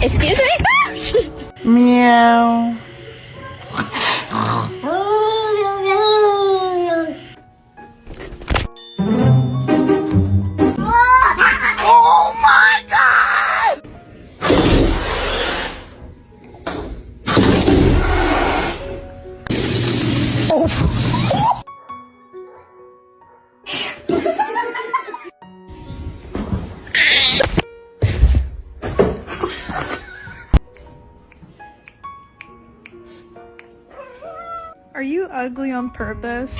Excuse me? Meow. Oh my God! Are you ugly on purpose?